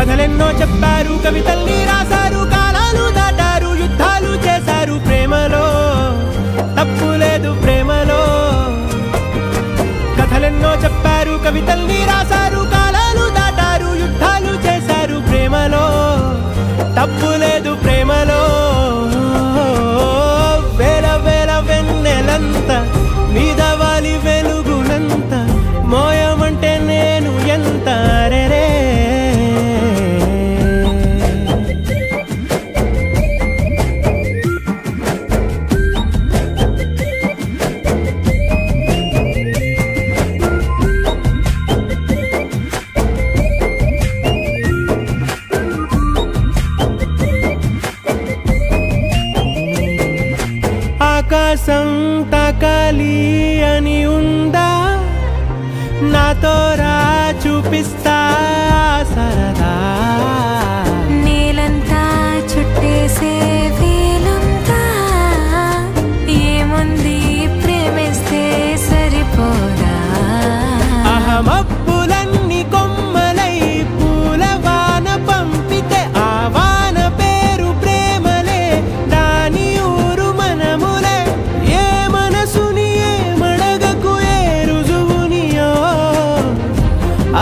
కథలెన్నో చెప్పారు, కవితల్ని రాశారు, కాలాలు దాటారు, యుద్ధాలు చేశారు. ప్రేమలో తప్పు లేదు, ప్రేమలో. కథలెన్నో చెప్పారు, కవితల్ని రాశారు, కాలాలు దాటారు, యుద్ధాలు చేశారు. ప్రేమలో తప్పు లేదు, ప్రేమలో. వేల వేల వెన్నెలంత మీద వాలి వెలుగునంత మోయమంటే నేను ఎంత రే. ఆకాశం తాకాలి అని ఉందా, నాతో రా చూపిస్తా సరదా. నేలంతా చుట్టేసే వేలుంతా, ఏముంది ప్రేమిస్తే సరిపోదా. అహమప్పులన్నీ కొమ్మలై పూలవాన పంపితే ఆ వాన పేరు ప్రేమలే, దాని ఊరు మనములే. ఏ మనసుని ఏ మడగకు ఏ రుజువునియో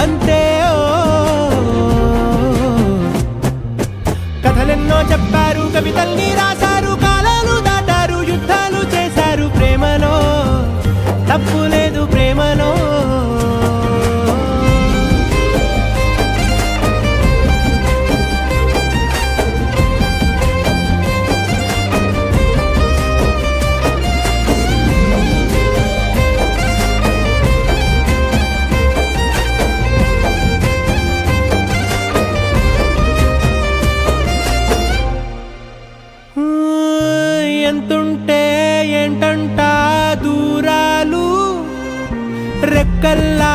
అంతే. కథలెన్నో చెప్పారు, కవితల్ని రాశారు, కాలాలు దాటారు, యుద్ధాలు చేశారు. ప్రేమలో తప్పు లేదు, ప్రేమలో. ఎంతుంటే ఏంటంట దూరాలు, రెక్కల్లా